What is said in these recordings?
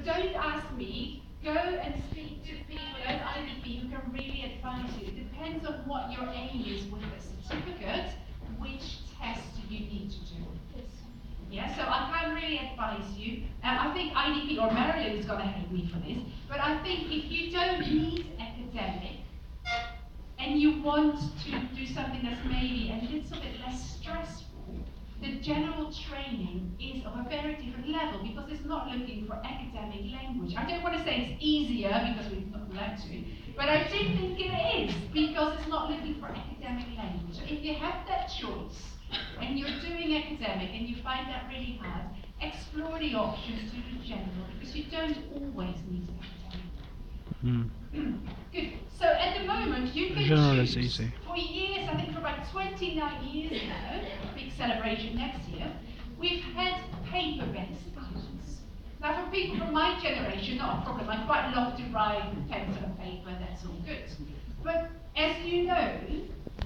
don't ask me, go and speak to people at IDP who can really advise you. It depends on what your aim is with the certificate, which test you need to do. Yeah, so I can't really advise you. I think IDP or Marilyn is going to hate me for this, but I think if you don't need academic and you want to do something that's maybe a little bit less stressful, the general training is of a very different level because it's not looking for academic language. I don't want to say it's easier because we're not allowed to, but I do think it is because it's not looking for academic language. So if you have that choice and you're doing academic and you find that really hard, explore the options to do general because you don't always need academic. Good. So at the moment you can choose for years, I think for about 29 years now, big celebration next year, we've had paper-based IELTS. Now for people from my generation, not a problem, I quite love to write with pencil and paper, that's all good. But as you know,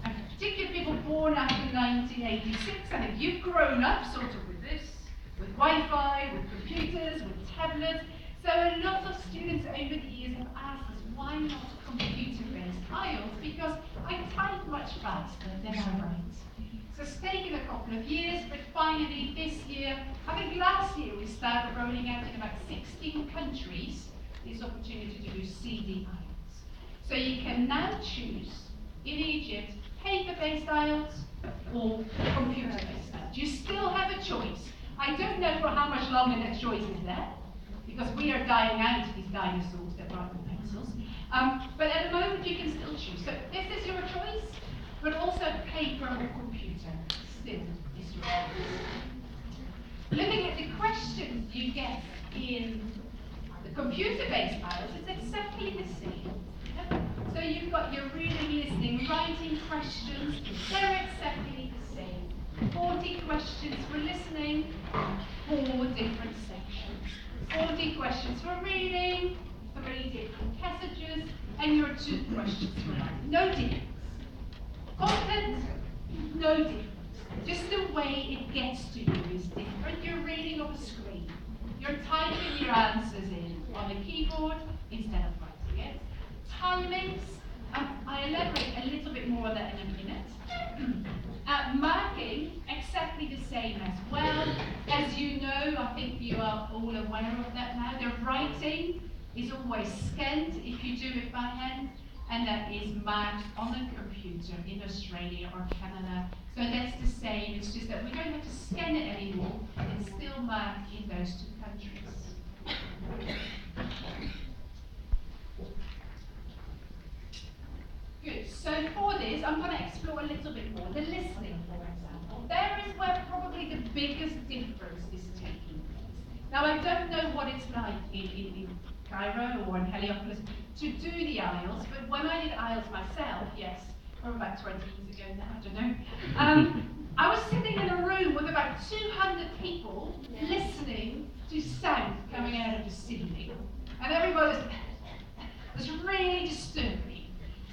and particularly people born after 1986, I think you've grown up sort of with this, with Wi-Fi, with computers, with tablets. So a lot of students over the years have asked us, why not computer-based IELTS? Because I type much faster than I write. So it's taken a couple of years, but finally this year, I think last year we started rolling out in about 16 countries this opportunity to do CD IELTS. So you can now choose in Egypt paper-based IELTS or computer-based IELTS. You still have a choice. I don't know for how much longer that choice is there, because we are dying out these dinosaurs that write with pencils. But at the moment you can still choose. So this is your choice, but also paper or computer still is your choice. Looking at the questions you get in the computer-based IELTS, it's exactly the same. So you've got your reading, listening, writing questions, they're exactly the same. 40 questions for listening, 4 different sections. 40 questions for reading, 3 different passages, and your 2 questions for writing. No difference. Content, no difference. Just the way it gets to you is different. You're reading off a screen. You're typing your answers in on the keyboard instead of writing it. Timings, I elaborate a little bit more on that in a minute. Marking, exactly the same as well. As you know, I think you are all aware of that now. The writing is always scanned if you do it by hand, and that is marked on a computer in Australia or Canada. So that's the same, it's just that we don't have to scan it anymore. It's still marked in those 2 countries. Good, so for this, I'm going to explore a little bit more. The listening, for example. There is where probably the biggest difference is taking place. Now, I don't know what it's like in Cairo or in Heliopolis to do the IELTS, but when I did IELTS myself, yes, from about 20 years ago now, I don't know, I was sitting in a room with about 200 people listening to sound coming out of the ceiling. And everybody was really disturbing.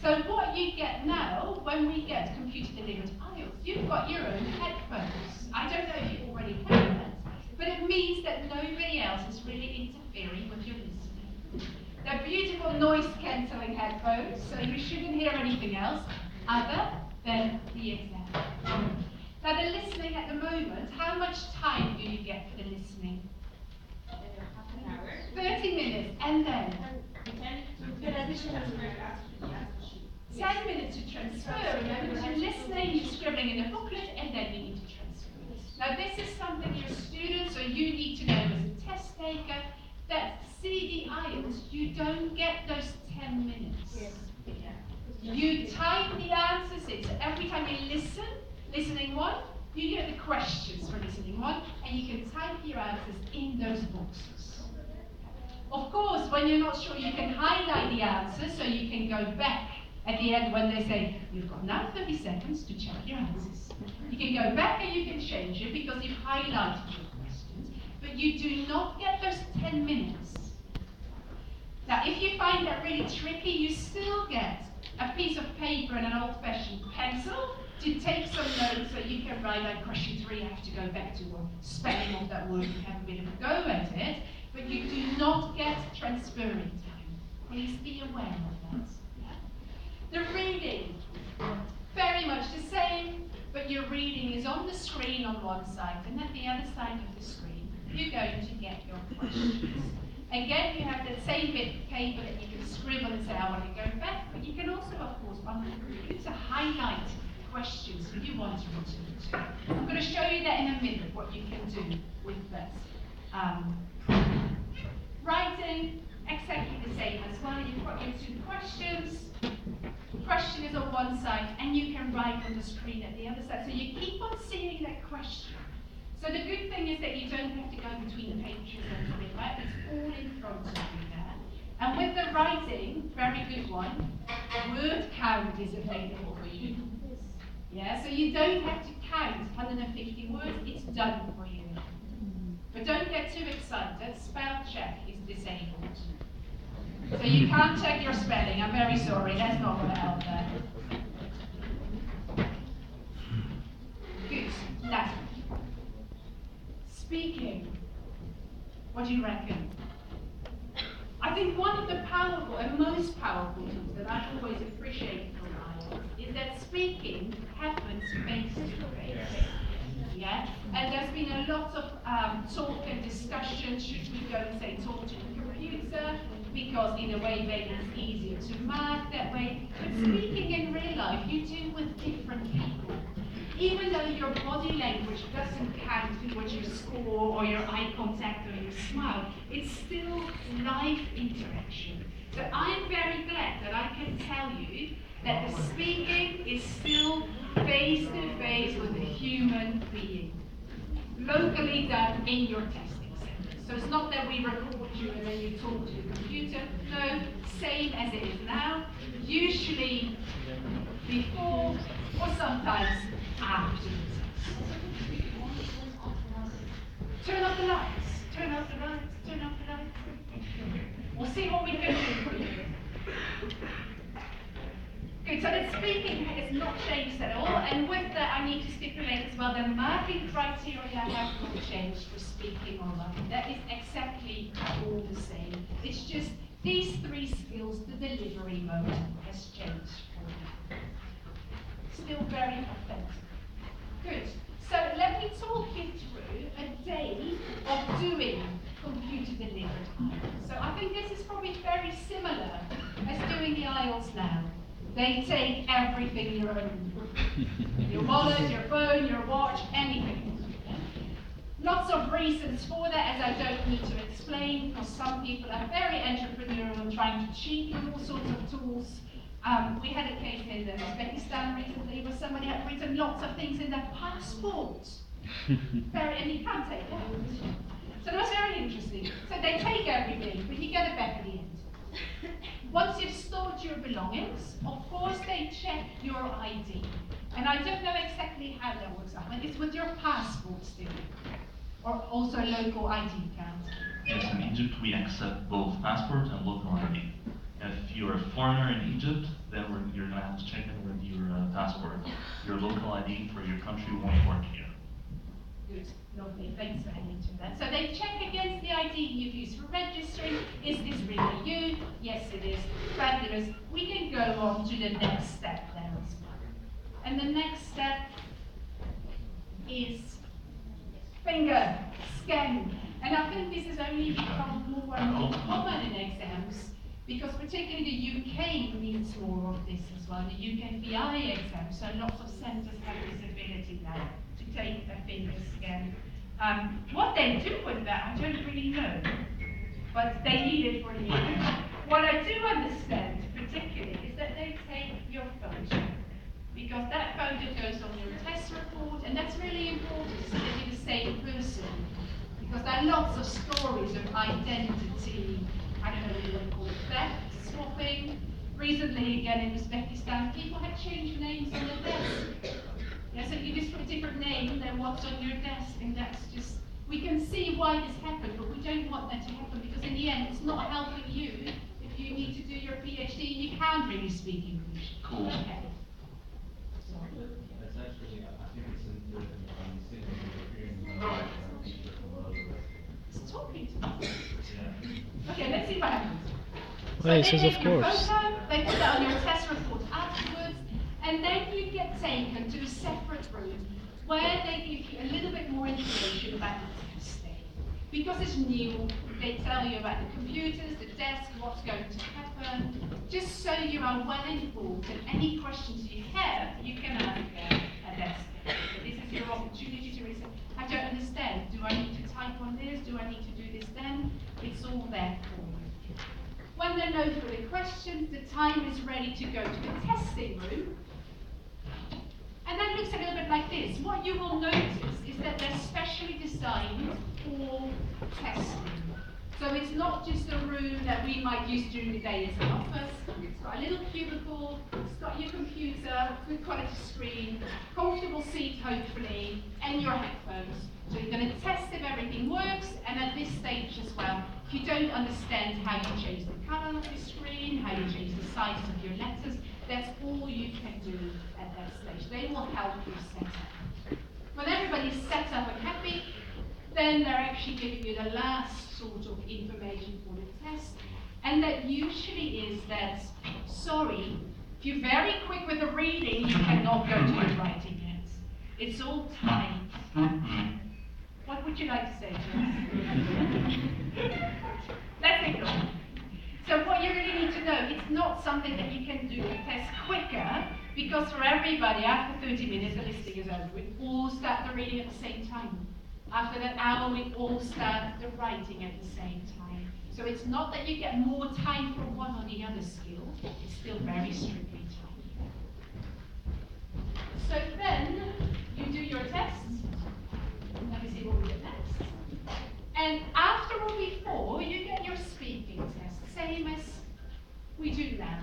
So what you get now, when we get computer-delivered IELTS, you've got your own headphones. I don't know if you already have that, but it means that nobody else is really interfering with your listening. They're beautiful noise-cancelling headphones, so you shouldn't hear anything else other than the exam. Now the listening at the moment, how much time do you get for the listening? Half an hour. 30 minutes, and then? 10 minutes to transfer, remember, because you're listening, you're scribbling in a booklet, and then you need to transfer. Now this is something your students, or you need to know as a test taker, that CD IELTS, you don't get those 10 minutes. Yes. You type the answers in, so every time you listen, listening 1, you get the questions for listening 1, and you can type your answers in those boxes. Of course, when you're not sure, you can highlight the answers, so you can go back at the end when they say, you've got now 30 seconds to check your answers. You can go back and you can change it because you've highlighted your questions, but you do not get those 10 minutes. Now, if you find that really tricky, you still get a piece of paper and an old-fashioned pencil to take some notes so you can write out question 3, I have to go back to spelling of that word and have a bit of a go at it, but you do not get transferring time. Please be aware of that. The reading, very much the same, but your reading is on the screen on one side, and at the other side of the screen, you're going to get your questions. Again, you have that same bit of paper that you can scribble and say, I want to go back, but you can also, of course, on the computer highlight questions if you want to return to. I'm going to show you that in a minute, what you can do with that. Writing, exactly the same as well. You've got your two questions. Question is on one side, and you can write on the screen at the other side. So you keep on seeing that question. So the good thing is that you don't have to go between pages and everything, right? It's all in front of you there. And with the writing, very good one, word count is available for you. Yeah, so you don't have to count 150 words, it's done for you. But don't get too excited, spell check is disabled. So you can't check your spelling, I'm very sorry, that's not going to help there. Good, now, speaking, what do you reckon? I think one of the powerful and most powerful tools that I've always appreciated from IELTS is that speaking happens face to face. Yeah? And there's been a lot of talk and discussion, should we go and say talk to the computer, because in a way maybe it's easier to mark that way. But speaking in real life, you do with different people. Even though your body language doesn't count towards your score or your eye contact or your smile, it's still live interaction. So I'm very glad that I can tell you that the speaking is still face to face with a human being, locally done in your testing center. So it's not that we record you and then you talk to the computer. No, same as it is now, usually before or sometimes after the test. Turn off the lights, turn off the lights, turn off the lights. We'll see what we can do for you. Good, so the speaking has not changed at all, and with that I need to stipulate as well the marking criteria have not changed for speaking or writing. That is exactly all the same. It's just these three skills, the delivery mode has changed for you. Still very authentic. Good, so let me talk you through a day of doing computer delivered IELTS. So I think this is probably very similar as doing the IELTS now. They take everything you own. Your wallet, your phone, your watch, anything. Lots of reasons for that, as I don't need to explain, because some people are very entrepreneurial and trying to cheat with all sorts of tools. We had a case in Uzbekistan recently where somebody had written lots of things in their passport. And you can't take that. So that was very interesting. So they take everything, but you get it back at the end. Once you've stored your belongings, of course they check your ID. And I don't know exactly how that works out, but it's with your passport still, or also local ID account. Yes, in Egypt we accept both passport and local ID. If you're a foreigner in Egypt, then you're going to have to check in with your passport. Your local ID for your country won't work here. Good, lovely, thanks for adding to that. So they check against the ID you've used for registering. Is this really you? Yes, it is. Fabulous. We can go on to the next step there as well. And the next step is finger scan. And I think this has only become more and more common in exams, because particularly the UK needs more of this as well, the UKVI exam, so lots of centres have this ability now to take a finger scan. What they do with that, I don't really know, but they need it for you. What I do understand particularly is that they take your photo, because that photo goes on your test report, and that's really important so that you're the same person, because there are lots of stories of identity, I don't know what you want to call it, theft, swapping. Recently, again in Uzbekistan, people had changed names on their desk. Yeah, so you just put a different name than what's on your desk, and that's just, we can see why this happened, but we don't want that to happen, because in the end, it's not helping you if you need to do your PhD and you can't really speak English. Cool. Okay. That's actually, I think it's important. It's talking to me. Yeah. So Well, they yes, take of your course. photo, they put that on your test report afterwards, and then you get taken to a separate room where they give you a little bit more information about the testing. Because it's new, they tell you about the computers, the desk, what's going to happen, just so you are well informed, and any questions you have, you can ask a desk. So this is your opportunity to research. I don't understand. Do I need to type on this? Do I need to do this then? It's all there for you. When there are no further questions, the time is ready to go to the testing room. And that looks a little bit like this. What you will notice is that they're specially designed for testing. So it's not just a room that we might use during the day as an office. It's got a little cubicle, it's got your computer, good quality screen, comfortable seat hopefully, and your headphones. So you're going to test if everything works, and at this stage as well, if you don't understand how you change the color of your screen, how you change the size of your letters, that's all you can do at that stage. They will help you set up. When everybody's set up and happy, then they're actually giving you the last sort of information for the test. And that usually is that, sorry, if you're very quick with the reading, you cannot go to the writing yet. It's all tight. What would you like to say, Jess? Let's ignore. So what you really need to know, it's not something that you can do the test quicker, because for everybody, after 30 minutes, the listing is over. We all start the reading at the same time. After that hour, we all start the writing at the same time. So it's not that you get more time for one or the other skill, it's still very strictly timed. So then, you do your test. Let me see what we get next. And after or before, you get your speaking test, same as we do now.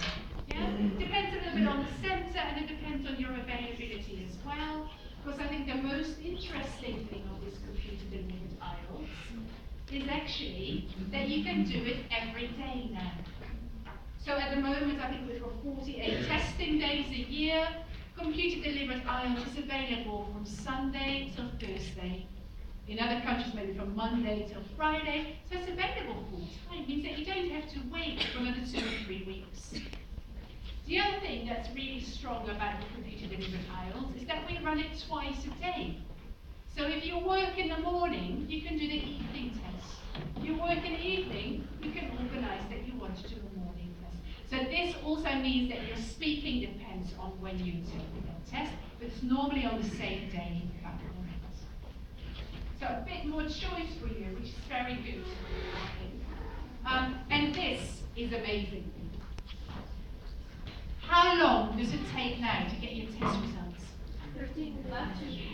Yeah? Depends a little bit on the centre, and it depends on your availability as well. Because I think the most interesting thing of this computer-delivered IELTS is actually that you can do it every day now. So at the moment, I think we've got 48 testing days a year. Computer-delivered IELTS is available from Sunday till Thursday. In other countries, maybe from Monday till Friday. So it's available full time. It means that you don't have to wait for another 2 or 3 weeks. The other thing that's really strong about the computer-delivered IELTS is that we run it twice a day. So if you work in the morning, you can do the evening test. If you work in the evening, you can organise that you want to do a morning test. So this also means that your speaking depends on when you take the test, but it's normally on the same day. So a bit more choice for you, which is very good. And this is amazing. How long does it take now to get your test results?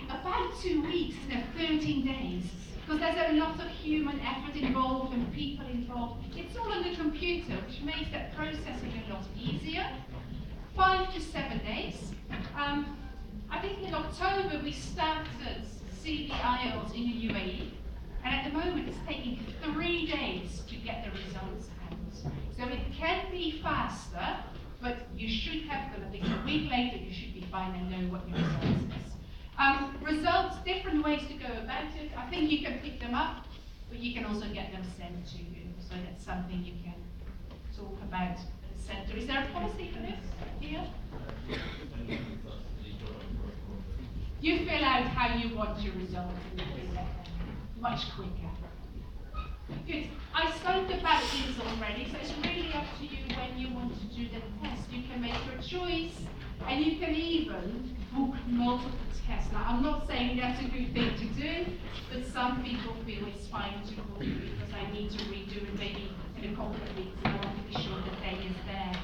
About 2 weeks, isn't it? 13 days. Because there's a lot of human effort involved and people involved. It's all on the computer, which makes that processing a lot easier. 5 to 7 days. I think in October we started CV IELTS in the UAE, and at the moment it's taking 3 days to get the results out. So it can be faster, but you should have them at least a week later. You should be fine and know what your results is. Results, different ways to go about it. I think you can pick them up, but you can also get them sent to you. So that's something you can talk about at the centre. Is there a policy for this here? You fill out how you want your results and you can get them much quicker. Good. I spoke about this already, so it's really up to you when you want to do the test. You can make your choice, and you can even book multiple tests. Now, I'm not saying that's a good thing to do, but some people feel it's fine to book because I need to redo it maybe in a couple of weeks, and I want to be sure the day is there.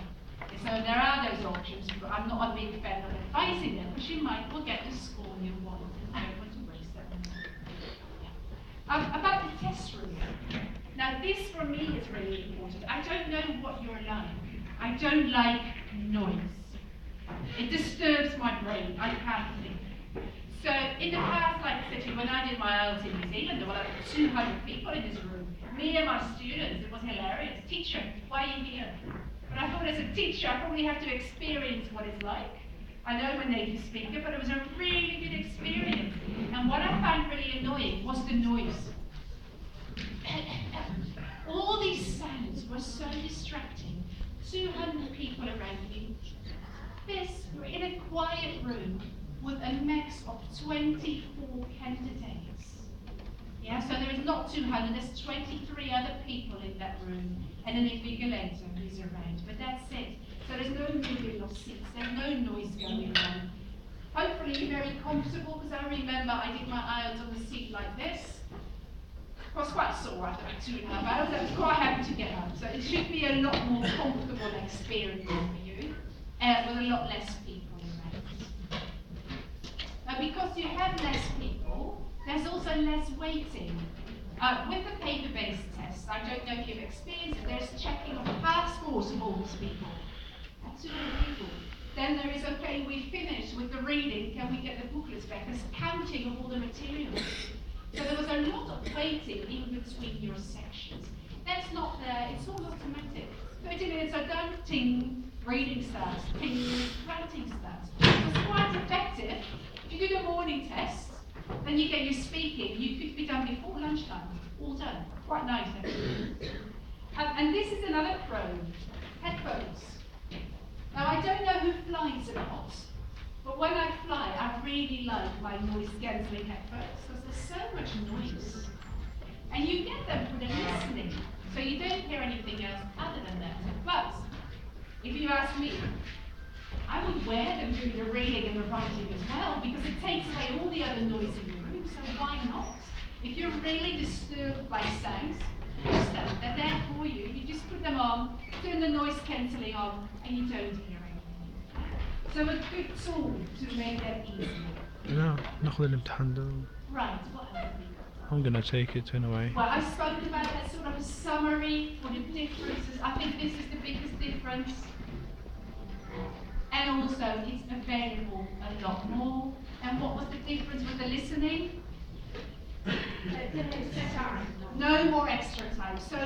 So there are those options, but I'm not a big fan of advising them, because you might well get the score you want, and I don't want to waste that money. About the test room. Now this for me is really important. I don't know what you're like. I don't like noise. It disturbs my brain. I can't think. So in the past, like I said to you, when I did my IELTS in New Zealand, there were like 200 people in this room. Me and my students, it was hilarious. Teacher, why are you here? But I thought as a teacher, I probably have to experience what it's like. I know I'm a native speaker, but it was a really good experience. And what I found really annoying was the noise. All these sounds were so distracting 200 people around you. You're in a quiet room with a max of 24 candidates. Yeah, so there is not 200, there's 23 other people in that room, and an invigilator who's around, but that's it. So there's no moving of seats, there's no noise going on. Hopefully you're very comfortable, because I remember I did my IELTS on a seat like this. I was quite sore after like 2.5 hours. I was quite happy to get home. So it should be a lot more comfortable experience for you, with a lot less people around. Because you have less people, there's also less waiting. With the paper-based tests, I don't know if you've experienced it, there's checking of passports of all these people. That's 200 people. Then there is, okay, we finished with the reading, can we get the booklets back? There's counting of all the materials. So there was a lot of waiting in between your sections. That's not there, it's all automatic. 30 minutes are done, ting, reading starts, ting, counting starts. So it's quite effective. If you do the morning test, then you get your speaking, you could be done before lunchtime, all done. Quite nice, actually. And this is another pro, headphones. Now I don't know who flies a lot, but when I fly, I really like my noise cancelling headphones because there's so much noise. And you get them for the listening, so you don't hear anything else other than that. But if you ask me, I would wear them during the reading and the writing as well, because it takes away all the other noise in the room, so why not? If you're really disturbed by sounds, they're there for you. You just put them on, turn the noise cancelling on, and you don't hear anything. So a good tool to make that easier. No, nog wel in het handel. Right, what else have we got? I'm gonna take it anyway. Well, I spoke about that sort of a summary for the differences. I think this is the biggest difference. And also, it's available a lot more. And what was the difference with the listening? No more extra time. So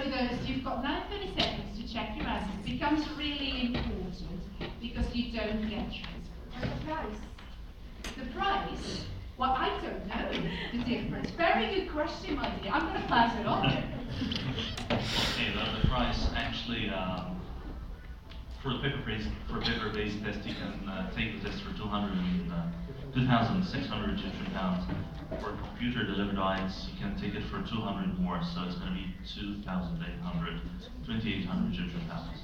you've got 30 seconds to check your answers. It becomes really important because you don't get transfer. And the price? The price? Well, I don't know the difference. Very good question, my dear. I'm going to pass it on. Okay, the price actually, for a paper-based test, you can take the test for 2,600 Egyptian pounds. For computer-delivered IELTS, you can take it for 200 more, so it's going to be 2,800 Egyptian pounds.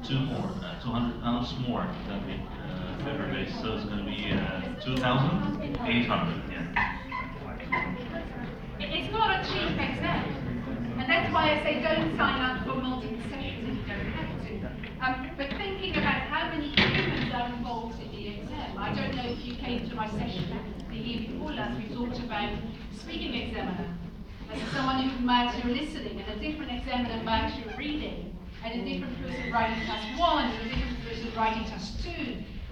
200 pounds more than the paper-based, so it's going to be 2,800. Yeah. It's not a cheap exam, and that's why I say don't sign up for multiple sessions if you don't have to. But thinking about how many humans are involved in the exam, I don't know if you came to my session the year before last, we talked about speaking examiner. As someone who marks your listening, and a different examiner marks your reading, and a different person writing task 1, and a different person writing task 2.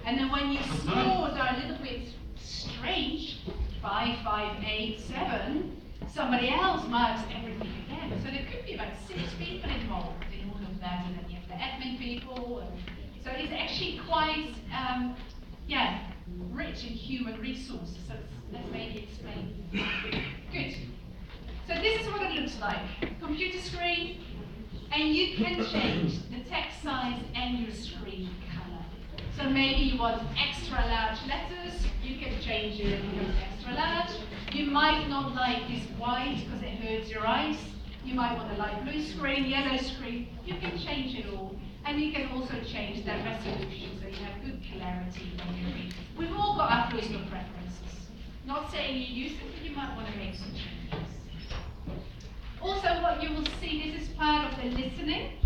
And then when your scores are a little bit strange, 5, 5, 8, 7, somebody else marks everything again. So there could be about 6 people involved in all of that, and then you have the admin people. So it's actually quite, rich in human resources. So let's maybe explain. Good. So this is what it looks like. Computer screen, and you can change the text size and your screen color. So maybe you want extra large letters, you can change it to extra large. You might not like this white because it hurts your eyes. You might want a light blue screen, yellow screen. You can change it all. And you can also change that resolution so you have good clarity when you read. We've all got our personal preferences. Not saying you use them, but you might want to make some changes. Also, what you will see, this is part of the listening.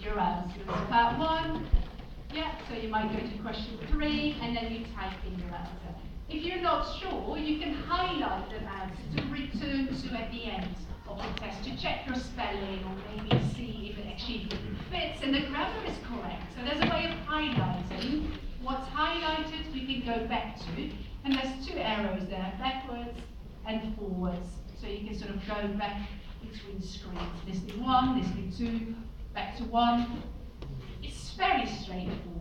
Your answers. Part 1, so you might go to question 3, and then you type in your answer. If you're not sure, you can highlight the answer to return to at the end of the test to check your spelling, or maybe see if it actually fits and the grammar is correct. So there's a way of highlighting. What's highlighted we can go back to, and there's 2 arrows there, backwards and forwards. So you can sort of go back between screens. Listening 1, listening 2, back to 1. It's very straightforward.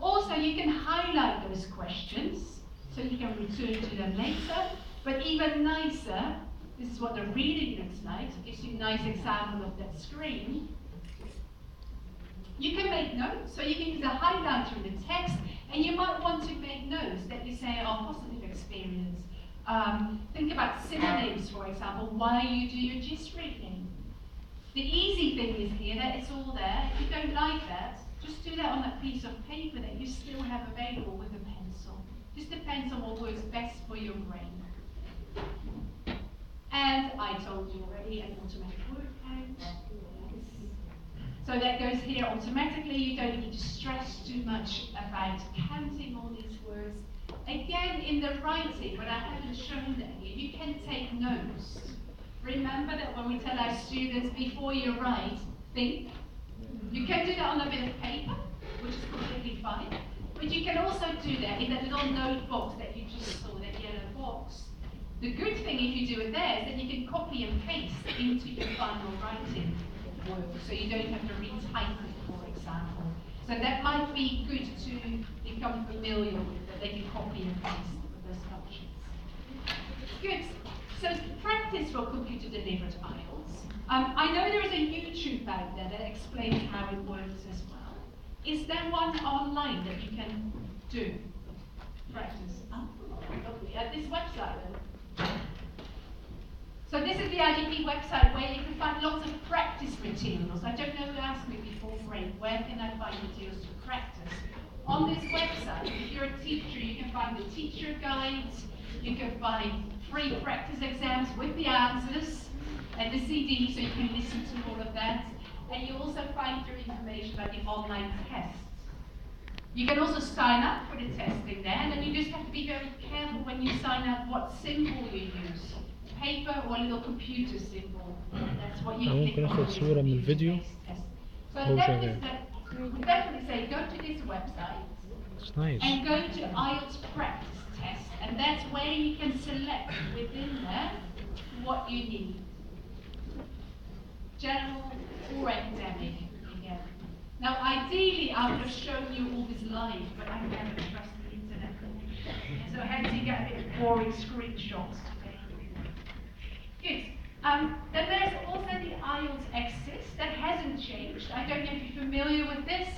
Also, you can highlight those questions, so you can return to them later. But even nicer, this is what the reading looks like. So it gives you a nice example of that screen. You can make notes, so you can use a highlighter in the text, and you might want to make notes that you say are positive experience. Think about synonyms, for example, while you do your gist reading. The easy thing is here that it's all there. If you don't like that, just do that on that piece of paper that you still have available with a pencil. Just depends on what works best for your brain. And I told you already, an automatic word count. So that goes here automatically. You don't need to stress too much about counting all these words. Again, in the writing, but I haven't shown that here, you can take notes. Remember that when we tell our students, before you write, think. You can do that on a bit of paper, which is completely fine. But you can also do that in that little note box that you just saw, that yellow box. The good thing if you do it there is that you can copy and paste into your final writing work, so you don't have to retype it, for example. So that might be good to become familiar with, that they can copy and paste with those functions. Good. So practice for computer delivered IELTS. I know there is a YouTube out there that explains how it works as well. Is there one online that you can do? Practice. Oh, lovely. At this website then. So this is the IDP website where you can find lots of practice materials. I don't know who asked me before break, where can I find materials to practice? On this website, if you're a teacher, you can find the teacher guides, you can find free practice exams with the answers, and the CD, so you can listen to all of that. And you also find your information about the online tests. You can also sign up for the testing there, and then you just have to be very careful when you sign up what symbol you use. Paper or a little computer symbol. That's what you click ممكن on. اخد صورة من الفيديو. So هو شغال. we definitely say go to this website It's nice. and go to IELTS practice test, and that's where you can select within there what you need. General or academic, again. Now ideally I would have shown you all this live, but I never trust the internet. So hence you get a bit of boring screenshots. Good. Then there's also the IELTS Access. That hasn't changed. I don't know if you're familiar with this.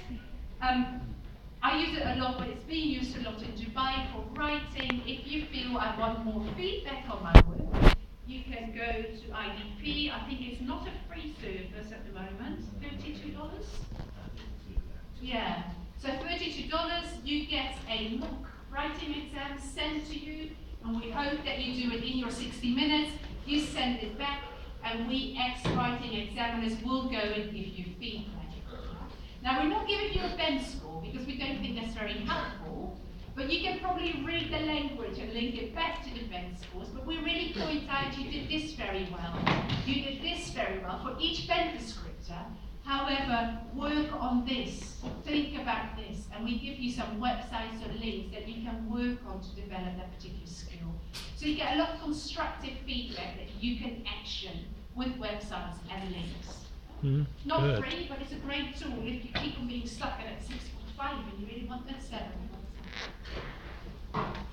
I use it a lot, but it's being used a lot in Dubai for writing. If you feel I want more feedback on my work, you can go to IDP. I think it's not a free service at the moment. $32? Yeah. So $32, you get a mock writing exam sent to you, and we hope that you do it in your 60 minutes. You send it back, and we ex-writing examiners will go and give you feedback. Now, we're not giving you a bench score because we don't think that's very helpful, but you can probably read the language and link it back to the bench scores, but we really point out you did this very well, you did this very well for each bench descriptor. However, work on this, think about this, and we give you some websites or links that you can work on to develop that particular skill. So you get a lot of constructive feedback that you can action with websites and links. Not Good. free, but it's a great tool if you keep on being stuck at 6.5 and you really want that 7.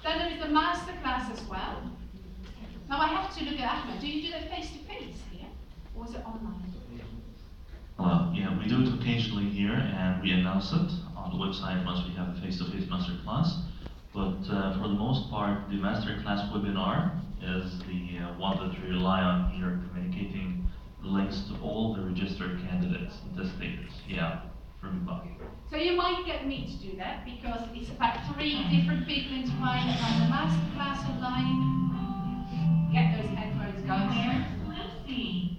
Then there is the masterclass as well. Now I have to look at Ahmed. Do you do that face-to-face here, or is it online? Yeah, we do it occasionally here, and we announce it on the website once we have a face-to-face masterclass. But for the most part, the masterclass webinar is the one that we rely on here, communicating links to all the registered candidates and test takers. Yeah, for everybody. So you might get me to do that because it's about 3 different people in Dubai that run the masterclass online. Get those headphones going here. Lucy.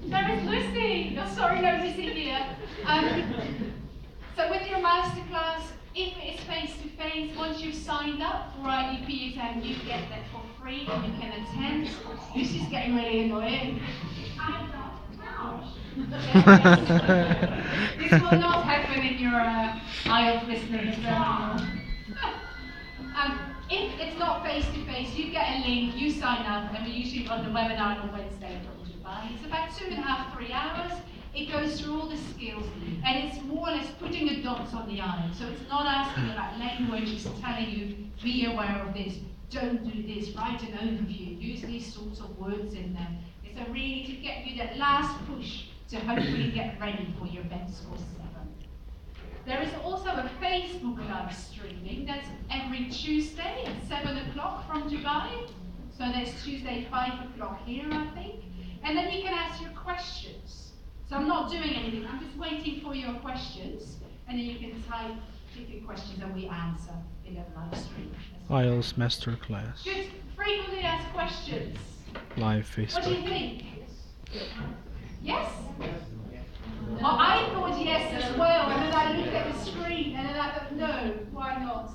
There is Lucy. Oh, sorry, no Lucy here. So with your masterclass, if it's face-to-face, once you've signed up for IDP exam, you get that for free and you can attend. Lucy's getting really annoying. I don't know. This will not happen in your IELTS listening exam. If it's not face-to-face, you get a link, you sign up, and we usually run the webinar on Wednesday from Dubai. It's about 2.5, 3 hours. It goes through all the skills, and it's more or less putting the dots on the I. So it's not asking about language, it's telling you, be aware of this. don't do this, write an overview, use these sorts of words in there. It's a really to get you that last push to hopefully get ready for your best score 7. There is also a Facebook live streaming that's every Tuesday at 7 o'clock from Dubai. So that's Tuesday 5 o'clock here, I think. And then you can ask your questions. So I'm not doing anything, I'm just waiting for your questions. And then you can type different questions and we answer in a live stream. IELTS Masterclass. Good. Frequently asked questions. Live What do you Facebook. think? Yes? Well, I thought yes as well, and then I looked at the screen and then I thought, no, why not?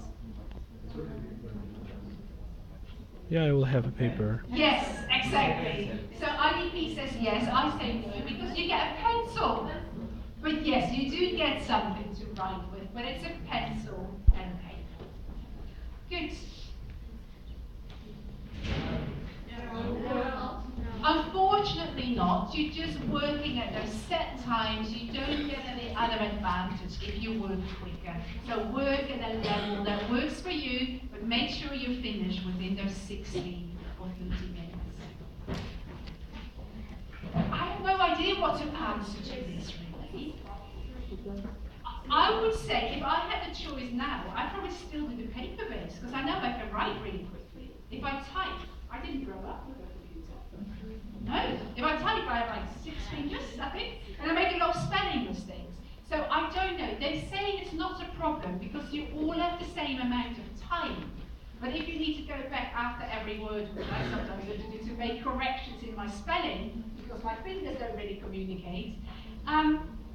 Yeah, I will have a paper. Yes, exactly. So IDP says yes, I say no, because you get a pencil. But yes, you do get something to write with, but it's a pencil and paper. Good. Unfortunately not. You're just working at those set times. You don't get any other advantage if you work quicker. So work at a level that works for you, but make sure you finish within those 60 or 30 minutes. I have no idea what to answer to this, really. I would say if I had the choice now, I'd probably still do the paper-based, because I know I can write really quickly. If I type, I didn't grow up with a computer. No, if I type, I have like 6 fingers, I think, and I make a lot of spelling mistakes. So I don't know. They say it's not a problem because you all have the same amount of time. But if you need to go back after every word, which I sometimes do to make corrections in my spelling, because my fingers don't really communicate,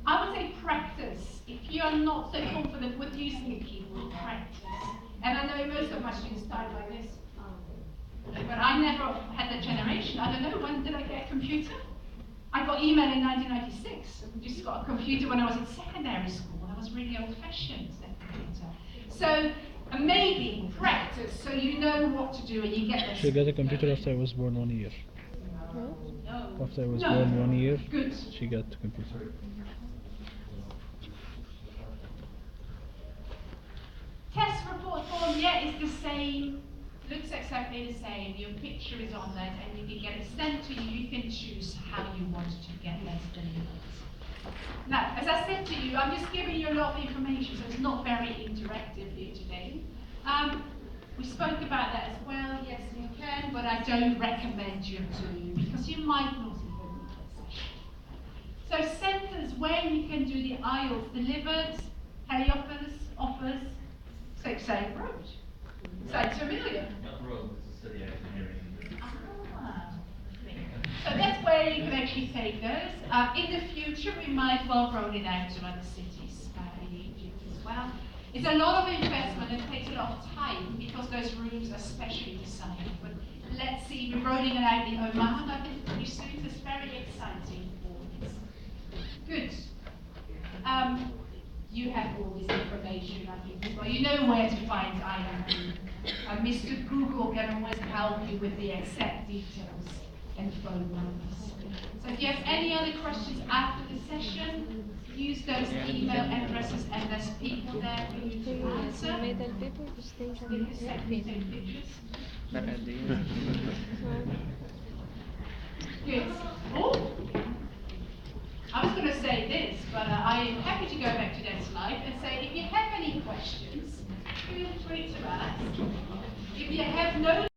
I would say practice. If you are not so confident with using a keyboard, practice. And I know most of my students type like this. But I never had that generation. I don't know, when did I get a computer? I got email in 1996. I just got a computer when I was in secondary school. I was really old-fashioned, that computer. So maybe practice, so you know what to do and you get this. She got a computer after I was born 1 year. No. After I was No. born 1 year, Good. she got the computer. Test report form, yeah, is the same. Looks exactly the same. Your picture is on that and you can get it sent to you. You can choose how you want to get that delivered. Now, as I said to you, I'm just giving you a lot of information, so it's not very interactive here today. We spoke about that as well. Yes, you can, but I don't recommend you to because you might not even need that session. So centres where you can do the IELTS delivered, pay offers, same road. Sounds familiar? Not road, it's a city engineering. So that's where you can actually take those. In the future, we might well roll it out to other cities in Egypt as well. It's a lot of investment and it takes a lot of time because those rooms are specially designed. But let's see, we're rolling it out in Oman, I think, pretty soon. It's very exciting for us. Good. You have all this information, I think, as well. You know where to find IMP. Mr. Google can always help you with the exact details and phone numbers. So if you have any other questions after the session, use those email addresses and there's people there for you to answer. You can send me some pictures. Good. Oh, I was going to say this, but I'm happy to go back to that slide and say if you have any questions, feel free to ask. If you have no